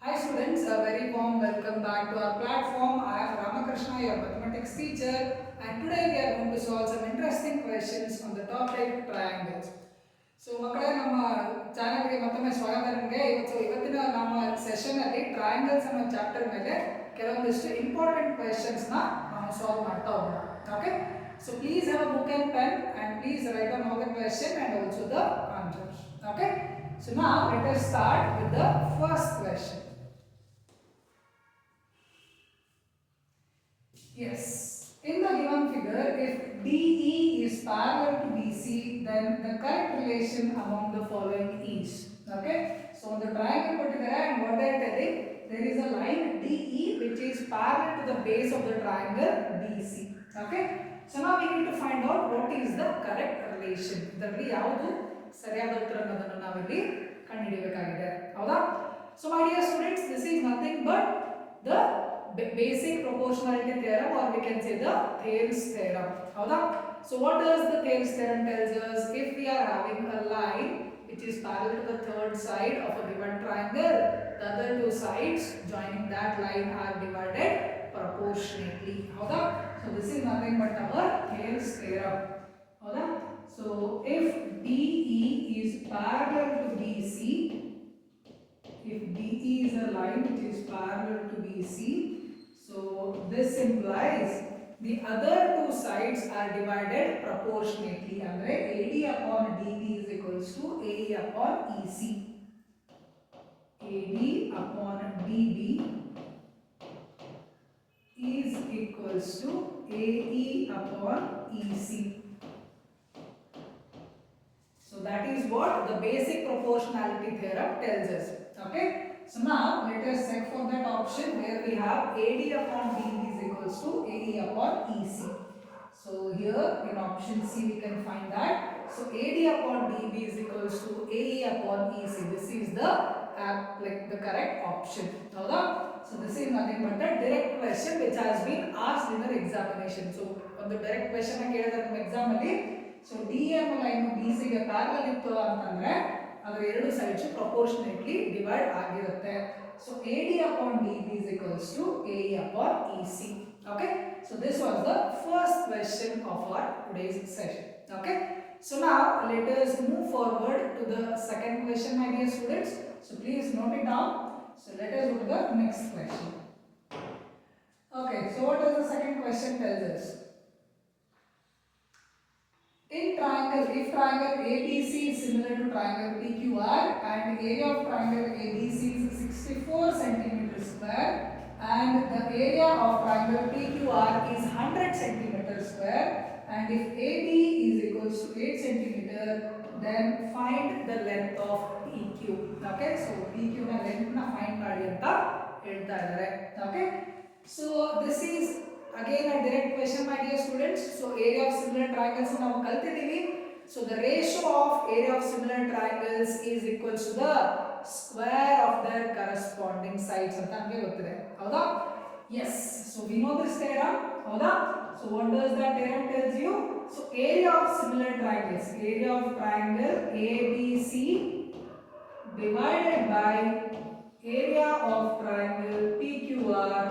Hi students, a very warm welcome back to our platform. I am Ramakrishna, your mathematics teacher, and today we are going to solve some interesting questions on the topic triangles. So ಮಕ್ಕಳೇ ನಮ್ಮ ಚಾನೆಲ್ಗೆ ಮತ್ತೊಮ್ಮೆ ಸ್ವಾಗತ ನಿಮಗೆ. ಇವತ್ತಿನ ನಮ್ಮ session ಅಲ್ಲಿ triangles ಅನ್ನೋ ಚಾಪ್ಟರ್ ಮೇಲೆ ಕೆಲವೊಂದಿಷ್ಟು ಇಂಪಾರ್ಟೆಂಟ್ ಕ್ವೆಶ್ಚನ್ಸ್ ನ ನಾವು ಸಾಲ್ವ್ ಮಾಡ್ತಾ ಹೋಗೋಣ. Okay, so please have a book and pen and please write down all the question and also the answers. Okay, so now let us start with the first question. Yes, in the given figure, if DE is parallel to BC, then the correct relation among the following is. Okay, so on the triangle particular, and what they are telling, there is a line DE which is parallel to the base of the triangle BC. Okay, so now we need to find out what is the correct relation. ಇದರಲ್ಲಿ ಯಾವುದು ಸರಿಯಾದ ಉತ್ತರ ಅನ್ನೋದನ್ನು ನಾವು ಇಲ್ಲಿ ಕಂಡುಹಿಡಿಯಬೇಕಾಗಿದೆ. ಹೌದಾ? So my dear students, this is nothing but the basic proportionality theorem, or we can say the Thales theorem. Howda? So what does the Thales theorem tells us? If we are having a line which is parallel to the third side of a given triangle, the other two sides joining that line are divided proportionately. Howda? So this is nothing but our Thales theorem. Howda? So if DE is parallel to BC, if DE is a line which is parallel to BC, so this implies the other two sides are divided proportionately. Andre AD upon DB is equals to AE upon EC. AD upon DB is equals to AE upon EC. So that is what the basic proportionality theorem tells us. Okay, so now let us check for that option where we have AD upon DB is equals to AE upon EC. So here in option C we can find that. So AD upon DB is equals to AE upon EC. This is the correct option. So this is nothing but the direct question which has been asked in the examination. So on the direct question I gave that exam ali. So DM line BC ಗೆ parallel ಇತ್ತು ಅಂತಂದ್ರೆ ಅದರ ಎರಡು sides proportionately divide ಆಗಿರುತ್ತೆ. So AD upon DB is equals to AE upon EC. Okay, so this was the first question of our today's session. Okay, so now let us move forward to the second question, my dear students. So please note it down. So let us go to the next question. Okay, so what does the second question tells us? In triangle, if triangle ABC is similar to triangle PQR and area of triangle ABC is 64 centimeter square and the area of triangle PQR is 100 centimeter square, and if AB is equals to 8 centimeter, then find the length of PQ. Okay, so PQ na length na find ಮಾಡಿ ಅಂತ ಹೇಳ್ತಾ ಇದ್ದಾರೆ. Okay, so this is again a direct question, my dear students. So area of similar triangles ನಾವು ಕಲ್ತಿದ್ದೀವಿ. So the ratio of area of similar triangles is equals to the square of their corresponding sides ಅಂತ ನಮಗೆ ಗೊತ್ತಿದೆ. ಹೌದಾ? Yes, so we know this theorem. ಹೌದಾ? So what does that theorem tells you? So area of similar triangles, area of triangle ABC divided by area of triangle PQR,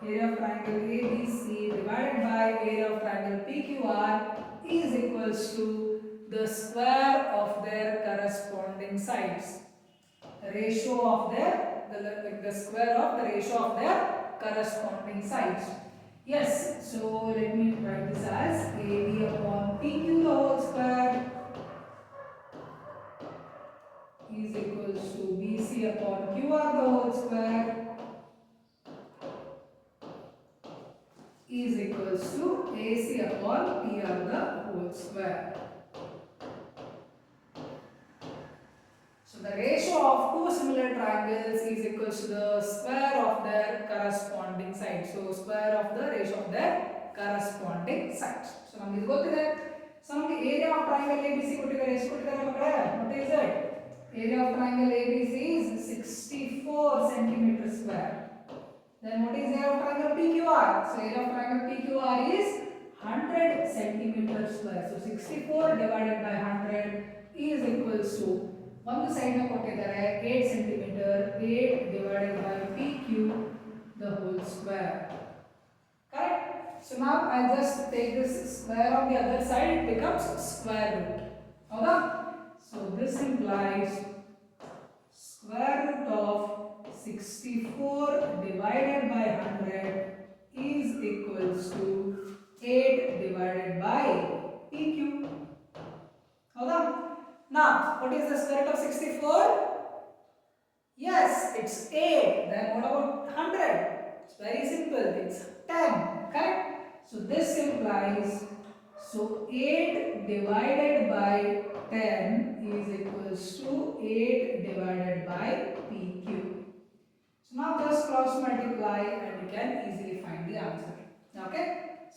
area of triangle ABC divided by area of triangle PQR is equals to the square of their corresponding sides. The ratio of their the square of the ratio of their corresponding sides. Yes, so let me write this as AB upon PQ the whole square is equals to BC upon QR the whole square is equals to AC upon PR the whole square. So the ratio of two similar triangles is equals to the square of their corresponding sides. So square of the ratio of their corresponding sides. So ನಮಗೆ ಗೊತ್ತಿದೆ. So ನಮಗೆ area of triangle ABC ಕೊಟ್ಟಿದ್ದಾರೆ. ಎಷ್ಟು ಕೊಟ್ಟಿದ್ದಾರೆ ಮಕ್ಕಳೇ? What is it? Area of triangle ABC is 64 centimeter square. Then what is area of triangle PQR? So area of triangle PQR is 100 centimeter square. So 64 divided by 100 is equals to ಒಂದು side ನ ಕೊಟ್ಟಿದ್ದಾರೆ 8 centimetre, square. Correct? So now I just take this square on the other side, it becomes square root. Okay? So this implies square root of 64 divided by 100 is equals to 8 divided by PQ. Okay? Now, what is the square root of 64? Yes, it's 8. Then what about 100? It's very simple. It's 10. Correct? So this implies, so 8 divided by 10 is equals to 8 divided by PQ. So now just cross multiply and you can easily find the answer. Okay?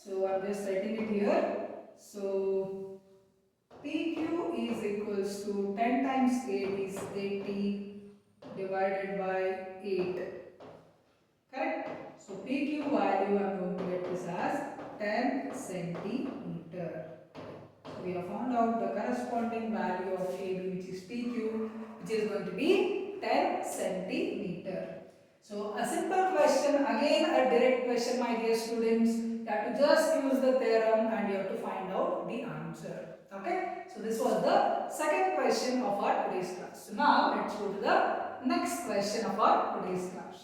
So I'm just writing it here. So PQ is equals to 10 times 8 is 80 divided by 8. Correct? So PQ value I am going to get this as 10 centimeter. So we have found out the corresponding value of AB, which is PQ, which is going to be 10 centimeter. So a simple question, again a direct question, my dear students. You have to just use the theorem and you have to find out the answer. Okay? So this was the second question of our today's class. So now let's go to the next question of our today's class.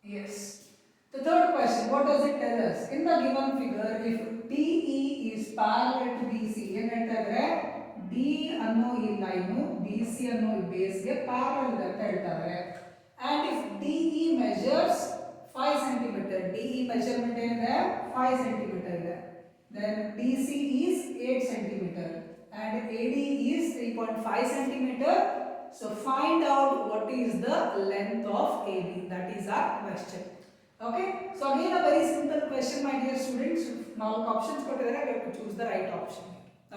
Yes. The third question, what does it tell us? In the given figure, if DE is parallel to BC, ಏನು ಹೇಳ್ತಾ ಇದ್ರೆ D ಅನ್ನೋ ಈ line BC ಅನ್ನೋ ಈ ಬೇಸ್ಗೆ parallel ಇದೆ ಅಂತ ಹೇಳ್ತಾ ಇದ್ದಾರೆ. And if DE measures 5 cm, DE measurement ಏನಿದೆ 5 cm ಇದೆ. Then BC is 8 cm and AD is 3.5 cm. So find out what is the length of AB. That is our question. Okay. So again a very simple question, my dear students. Now options ಕೊಟ್ಟಿದ್ದಾರೆ, we have to choose the right option.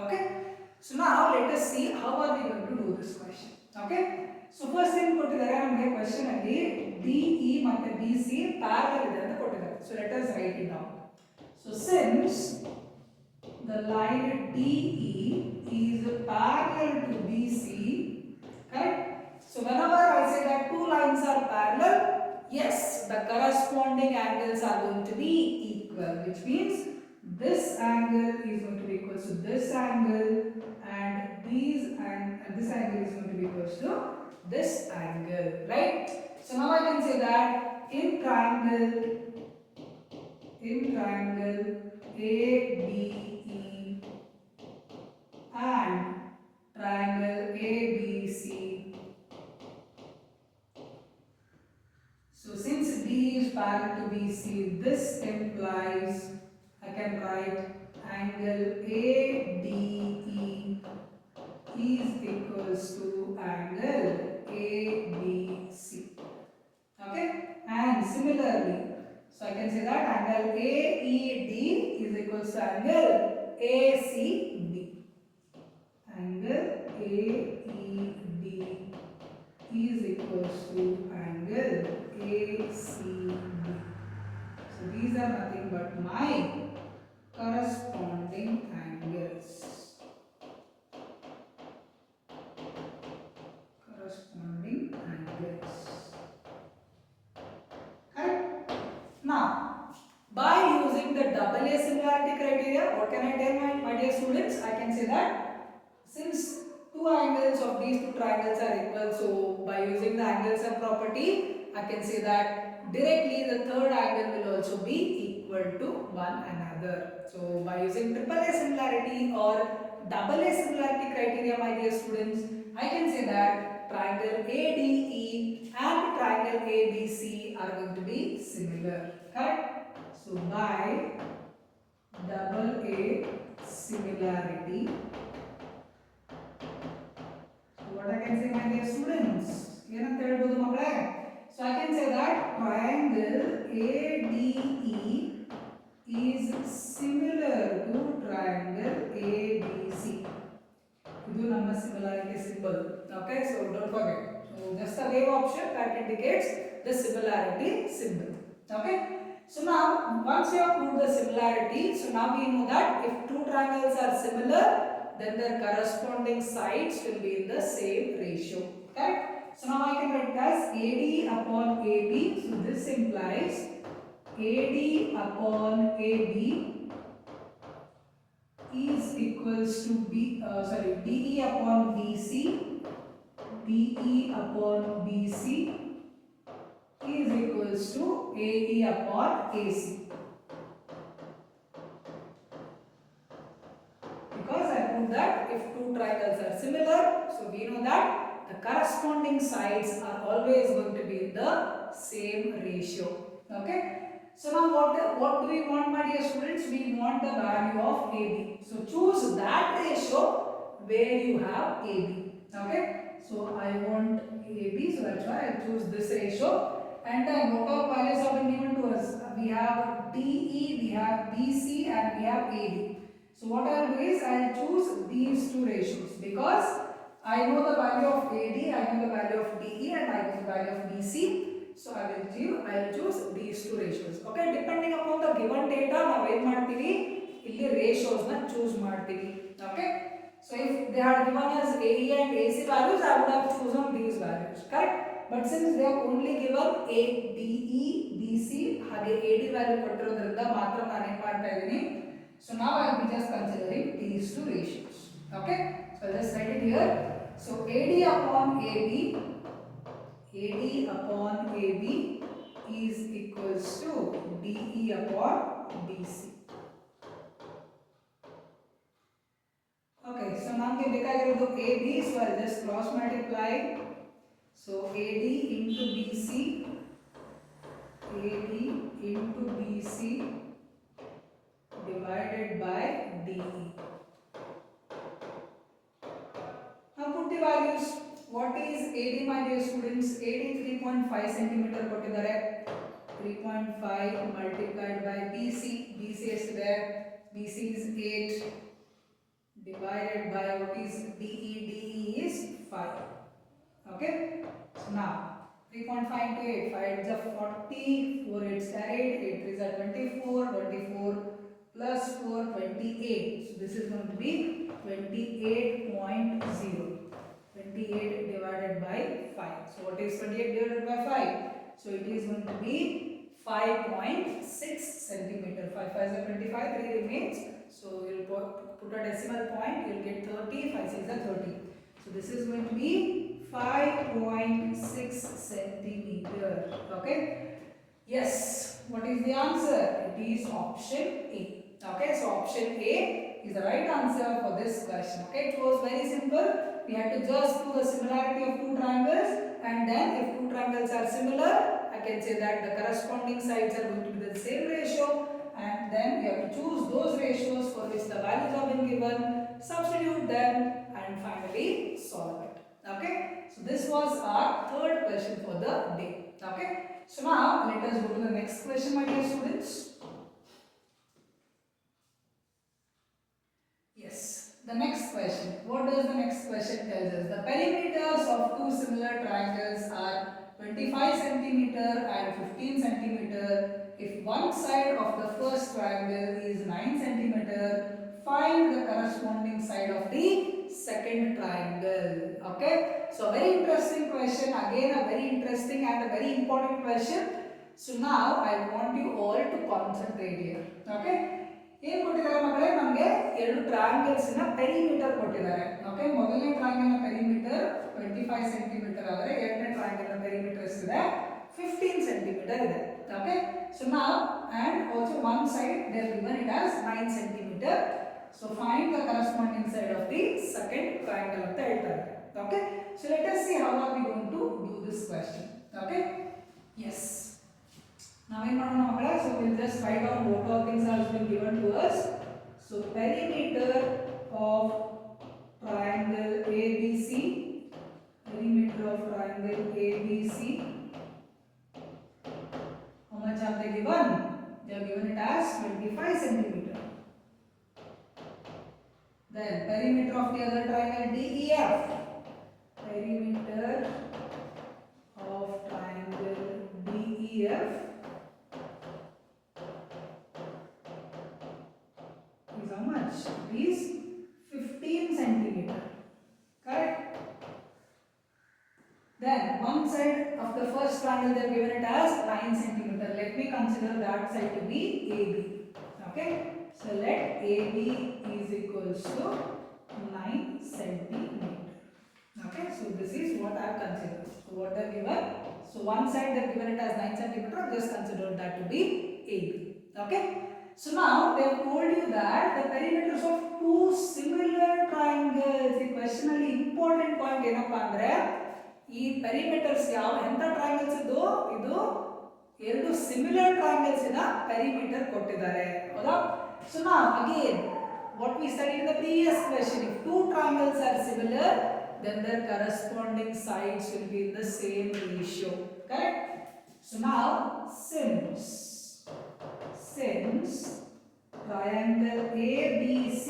Okay. So now let us see how are we going to do this question. Okay. So first thing ಕೊಟ್ಟಿದ್ದಾರೆ ನಮಗೆ question ಅಲ್ಲಿ DE ಮತ್ತೆ BC parallel ಇದೆ ಅಂತ ಕೊಟ್ಟಿದ್ದಾರೆ. So let us write it down. So since the line DE is parallel to BC, correct? So whenever I say that two lines are parallel, yes, the corresponding angles are going to be equal, which means this angle is going to be equal to this angle and this angle is going to be equal to this angle, right? So now I can say that in triangle ABE and triangle ABC. So since D is parallel to BC, this implies I can write angle ADE is equals to angle ABC. Okay? And similarly, so I can say that angle AED is equals to angle ACD. Angle AED is equals to angle ACD. So these are nothing but my corresponding angles. Corresponding angles. Correct? Now, by using the AA similarity criteria, what can I tell my dear students? I can say that since two angles of these two triangles are equal, so by using the angles of property, I can say that directly the third angle will also be equal to one another. So by using AAA similarity or AA similarity criteria, my dear students, I can say that triangle ADE and triangle ABC are going to be similar. Correct? So by AA similarity, what I can say, my dear students? So I can say that triangle ADE is similar to triangle ABC. This is our similarity symbol. Okay, so don't forget. So just a wave option that indicates the similarity symbol. Okay. So now once we have proved the similarity, so now we know that if two triangles are similar, then their corresponding sides will be in the same ratio. Correct? So now I can write as AD upon AB. So this implies AD upon AB is equals to DE upon BC. DE upon BC is equals to AE upon AC. Because I proved that if two triangles are similar, so we know that the corresponding sides are always going to be in the same ratio. Okay. So now what do we want, my dear students? We want the value of AB. So choose that ratio where you have AB. Okay. So I want AB, so that's why I choose this ratio. And then what all values have been given to us? We have DE, we have BC, and we have AB. So what I will do is I will choose these two ratios because I know the value of AD, I know the value of DE, and I know the value of BC. So I will choose these two ratios. Okay, depending upon the given data, ನಾವು ಏನು ಮಾಡ್ತೀವಿ ಇಲ್ಲಿ ratios ನ choose ಮಾಡ್ತೀವಿ. Okay. So if they are given as AE and AC values, I would have chosen these values. Correct. But since they have only given A, DE, BC ಹಾಗೆ AD value ಕೊಟ್ಟಿರೋದ್ರಿಂದ ಮಾತ್ರ ನಾನು ಏನು ಮಾಡ್ತಾ ಇದ್ದೀನಿ. So now I will be just considering these two ratios. Okay. So I'll just write it here. So AD upon AB is equals to DE upon BC. Okay, so now we have AB, so I'll just cross multiply. So AD into BC divided by DE. Now put the values. What is AD, my dear students? AD 3.5 centimeter ಕೊಟ್ಟಿದ್ದಾರೆ. 3.5 multiplied by BC is there. BC is 8 divided by what is DE? DE is 5. Okay. So now 3.5 into 8. 5 is a 40. 4 8 carried. 8 is a 24. 24 plus 4 28. So this is going to be 28.0. 28 divided by 5. So what is 28 divided by 5? So it is going to be 5.6 centimeter. 5 5 is a 25, 3 remains. So you will put a decimal point, you will get 30, 5 6 is a 30. So this is going to be 5.6 centimeter. Okay. Yes. What is the answer? It is option A. Okay. So option A is the right answer for this question. Okay. It was very simple. We had to just do the similarity of two triangles, and then if two triangles are similar, I can say that the corresponding sides are going to be the same ratio, and then we have to choose those ratios for which the values have been given, substitute them, and finally solve it. Okay. So this was our third question for the day. Okay. So now let us go to the next question, my dear students. Yes. The next question. What does the next question tell us? The perimeters of two similar triangles are 25 centimeter and 15 centimeter. If one side of the first triangle is 9 centimeter, find the corresponding side of the second triangle. Okay. So very interesting question. Again a very interesting and a very important question. So now I want you all to concentrate here. Okay. ಏನು ಕೊಟ್ಟಿದ್ದಾರೆ ಮಕ್ಕಳೇ, ನಮಗೆ ಎರಡು triangles ನ perimeter ಕೊಟ್ಟಿದ್ದಾರೆ. Okay, ಮೊದಲನೇ triangle ನ perimeter 25 centimetre ಆದರೆ ಎರಡನೇ ಟ್ರಯಾಂಗಲ್ ನ ಪೆರಿಮೀಟರ್ ಎಷ್ಟಿದೆ? 15 ಸೆಂಟಿಮೀಟರ್ ಇದೆ. Okay, so now and also one side they have given it as 9 centimeter. So find the corresponding side of the second triangle ಅಂತ ಹೇಳ್ತಾರೆ. Okay, so let us see how are we going to do this question. Okay, yes. Now we so we'll just write down what all things have been given to us. So perimeter of triangle ABC, perimeter of triangle ABC. How much have they given? They have given it as 25 centimeter. Then perimeter of the other triangle DEF. Perimeter of triangle DEF is how much? It is 15 centimeter. Correct? Then side of the first triangle they have given it as 9 centimeter. Let me consider that side to be AB. Okay, so let AB is equals to 9 centimeter. Okay, so this is what I have considered. So what they have given? So one side they have given it as 9 centimeter. Just consider that to be AB. Okay. So now they have told you that the perimeters of two similar triangles. The question ಅಲ್ಲಿ important point ಏನಪ್ಪಾ ಅಂದ್ರೆ ಈ perimeters ಯಾವ ಎಂತ triangles ಇದು ಎರಡು similar triangles ಇನ perimeter ಕೊಟ್ಟಿದ್ದಾರೆ ಹೌದಾ. So now again what we studied in the previous question, if two triangles are similar then their corresponding sides will be in the same ratio, correct? So now since triangle ABC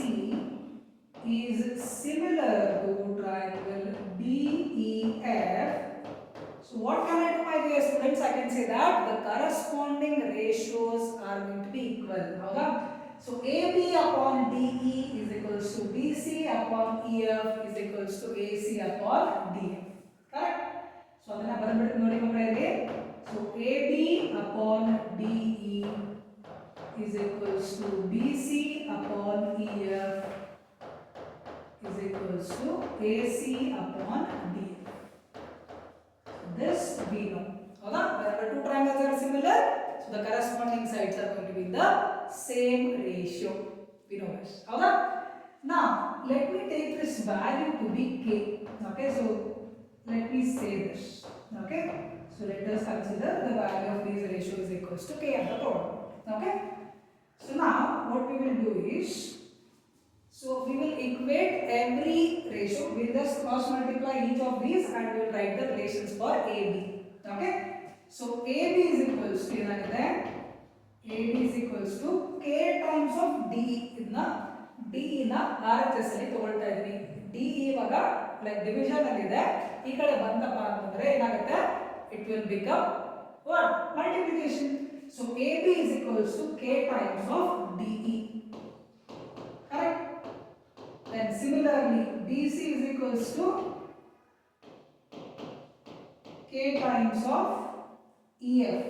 is similar to triangle DEF, so what can I do, my dear students? I can say that the corresponding ratios are going to be equal. Okay? So AB upon DE is equals to BC upon EF is equals to AC upon DF. Correct? So adana barabadu nodi makale ಇಲ್ಲಿ. So AB upon DE is equals to BC upon EF is equals to AC upon DF. This we know. Wherever two triangles are similar, so the corresponding sides are going to be in the same ratio. We know this. Now let me take this value to be k. Okay, so let me say this. Okay, so let us consider the value of these ratio is equals to k at the bottom. Okay, so now what we will do is, so we will equate every ratio. We will just cross multiply each of these and we will write the relations for AB. Okay, so AB is equals to ಏನಾಗಿದೆ, AB is equals to k times of DE. ಇದನ್ನ DE ನ RHS ಅಲ್ಲಿ ತಗೊಳ್ತಾ ಇದೀನಿ. DE ಇವಾಗ like division ಅಲ್ಲಿ ಇದೆ, ಈ ಕಡೆ ಬಂತಪ್ಪ ಅಂತಂದ್ರೆ ಏನಾಗುತ್ತೆ, it will become what, multiplication. So AB is equals to k times of DE, correct? Then similarly BC is equals to k times of EF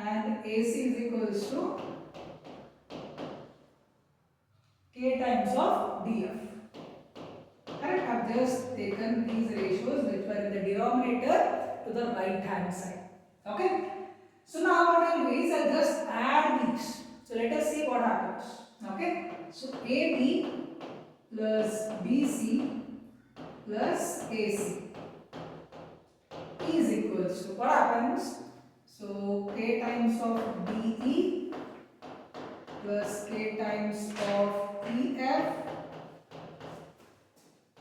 and AC is equals to k times of DF. Correct? I have just taken these ratios which were in the denominator to the right hand side. Okay? So now what I will do is I will just add these. So let us see what happens. Okay? So AB plus BC plus AC is equals to what happens? So k times of DE plus k times of EF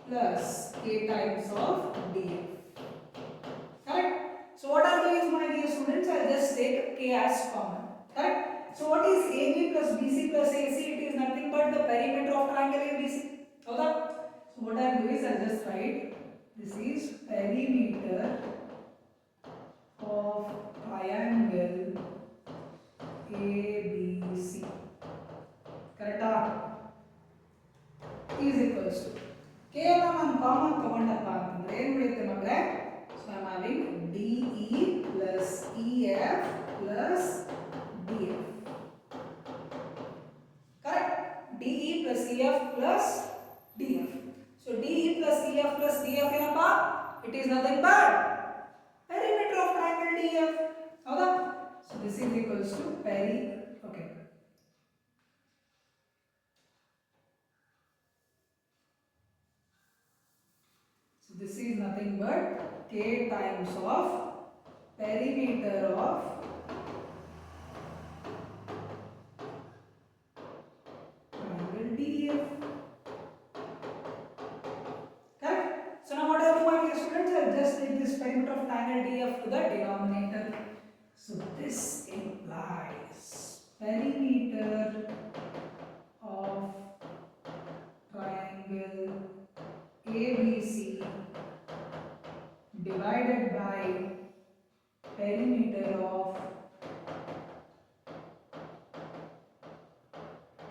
plus k times of DF. Correct? So what I will do is, my dear students, I will just take k as common. Correct? So what is AB plus BC plus AC? It is nothing but the perimeter of triangle ABC. So what I will do is I will just write this is perimeter of triangle ABC. Correct? Is equals to k na ನಾನು common ತಗೊಂಡಪ್ಪ ಅಂತಂದ್ರೆ ಏನು ಉಳಿಯುತ್ತೆ ಮಕ್ಕಳೇ? So I am having DE plus EF plus DF. Correct? DE plus EF plus DF. So DE plus EF plus DF ಏನಪ್ಪಾ? It is nothing but perimeter of triangle DF. ಹೌದಾ? So this is equals to okay. So this is nothing but k times of perimeter of triangle DF. Correct? So now what I do, my dear students, I just take this perimeter of triangle DF to the denominator. So this implies perimeter of triangle ABC divided by perimeter of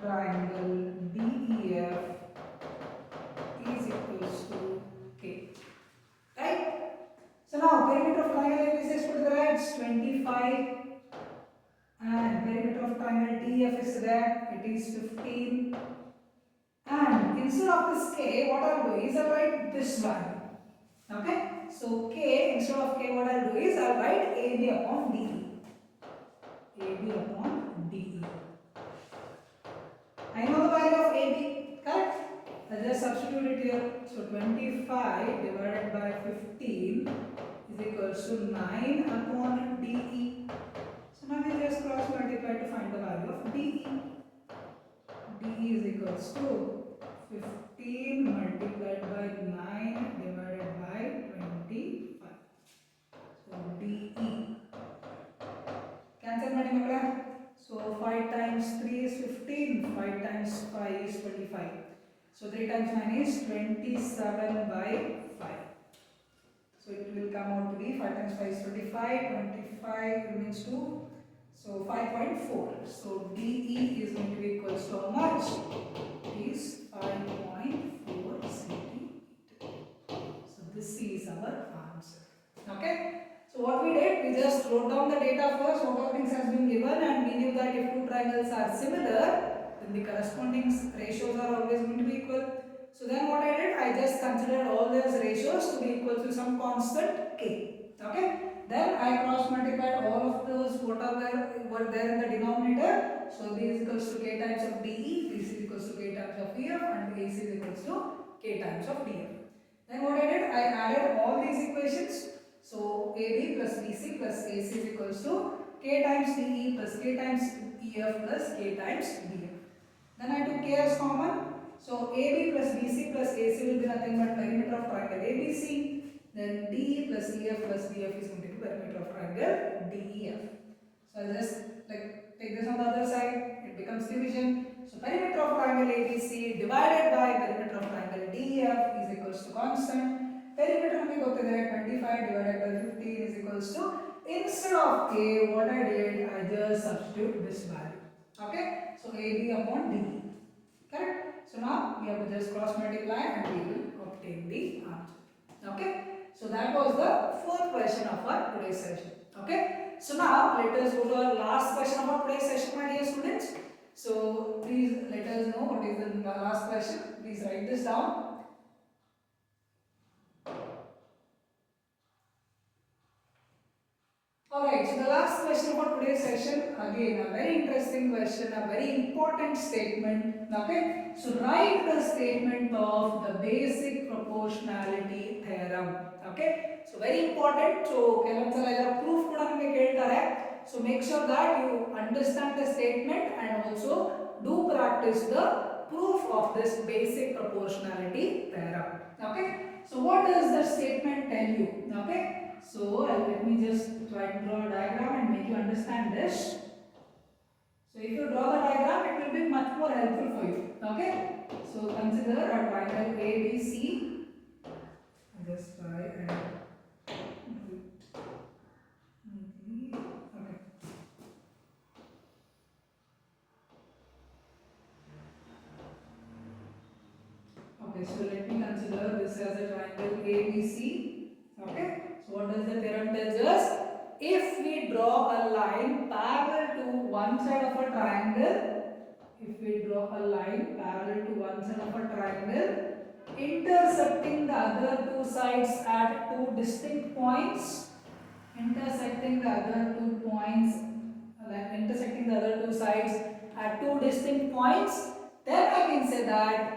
triangle DEF is equals to k. Right? as 25 and perimeter of triangle DF is there, it is 15. And instead of this K, what I'll do is I'll write this value. Okay? So K, instead of K, what I'll do is I'll write AB upon DE. AB upon DE. I know the value of AB, correct? I'll just substitute it here. So 25 divided by 15 is equals to 9 upon DE. So now we just cross multiply to find the value of DE. DE is equals to 15 multiplied by 9 divided by 25. So DE. Cancel multiply. So 5 times 3 is 15. 5 times 5 is 25. So 3 times 9 is 27 by 5. So it will come out to be 5 times 5 is 25. 25 remains 2. So 5.4. So DE is going to be equals to how much? It is 5.4 centimeter. So this is our answer. Okay. So what we did, we just wrote down the data first, what all things has been given, and we knew that if two triangles are similar, then the corresponding ratios are always going to be equal. So then what I did, I just considered all those ratios to be equal to some constant k. Okay. Then I cross multiplied all of those whatever were there in the denominator. So B is equals to k times of DE, B is equals to k times of EF, and AC is equals to k times of DF. Then what I did, I added all these equations. So AB plus BC plus AC is equals to k times DE plus k times EF plus k times DF. Then I took k as common. So AB plus BC plus AC will be nothing but perimeter of triangle ABC. Then DE plus EF plus DF is going to be perimeter of triangle DEF. So I'll just take this on the other side. It becomes division. So perimeter of triangle ABC divided by perimeter of triangle DEF is equals to constant. Perimeter we go to the 25 divided by 15 is equals to, instead of k, what I did, I just substitute this value. Okay? So AB upon DE. Correct? So now we have to just cross multiply and we will obtain the answer. Okay? So that was the fourth question of our today's session. Okay? So now let us go to our last question of our today's session, my dear students. So please let us know what is the last question. Please write this down. Alright, so the last question for today's session, again a very interesting question, a very important statement. Okay, so write the statement of the basic proportionality theorem. Okay, so very important. So proof kuda namage keltare. So make sure that you understand the statement and also do practice the proof of this basic proportionality theorem. Okay, so what does the statement tell you? Okay. So let me just try to draw a diagram and make you understand this. So if you draw the diagram, it will be much more helpful for you. Okay. So consider a triangle ABC. Just try and do it. Okay. Okay. So let me consider this as a triangle ABC. Okay. So what does the theorem tell us? If we draw a line parallel to one side of a triangle, intersecting the other two sides at two distinct points, intersecting the other two sides at two distinct points, then I can say that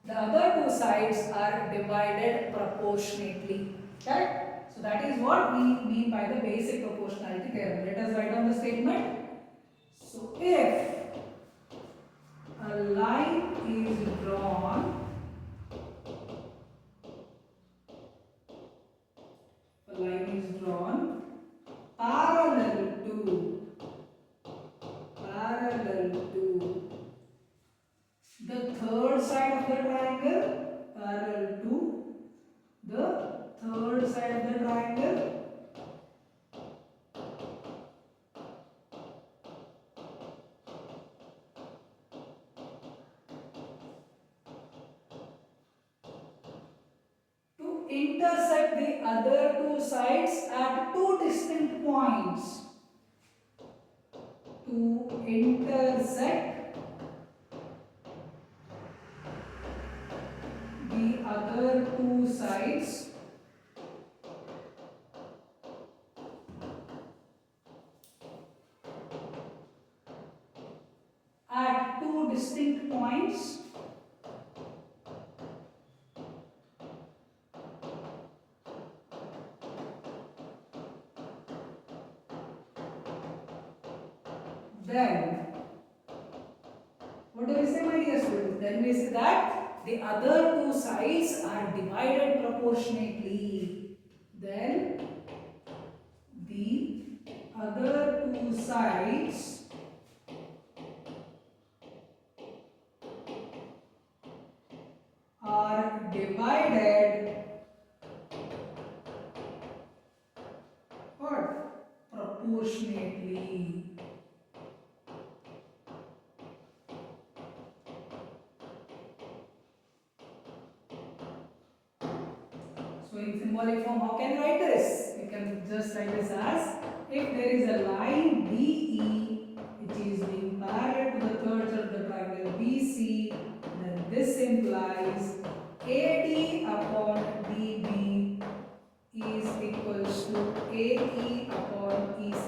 the other two sides are divided proportionately. Correct? So that is what we mean by the basic proportionality theorem. Let us write down the statement. So if a line is drawn, parallel to the third side of the triangle, other two sides at two distinct points to intersect the other two sides at two distinct points then what do we say, my dear students? Then we say that the other two sides are divided proportionately. Then the other two sides are divided what? Proportionately. So in symbolic form, how can you write this? You can just write this as, if there is a line DE which is being parallel to the third side of the triangle BC, then this implies AD upon DB is equals to AE upon EC.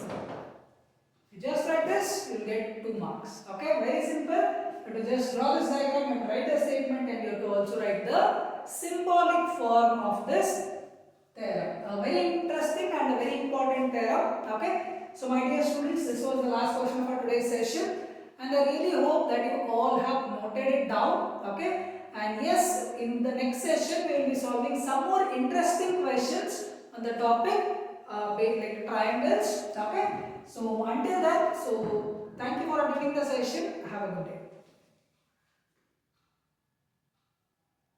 You just write this, you will get 2 marks. Okay, very simple. You have to just draw this diagram, you have to write the statement, and you have to also write the symbolic form of this theorem. A very interesting and a very important theorem. Okay, so my dear students, this was the last question for today's session, and I really hope that you all have noted it down. Okay, and yes, in the next session we will be solving some more interesting questions on the topic like triangles. Okay, so until then, so thank you for attending the session. Have a good day.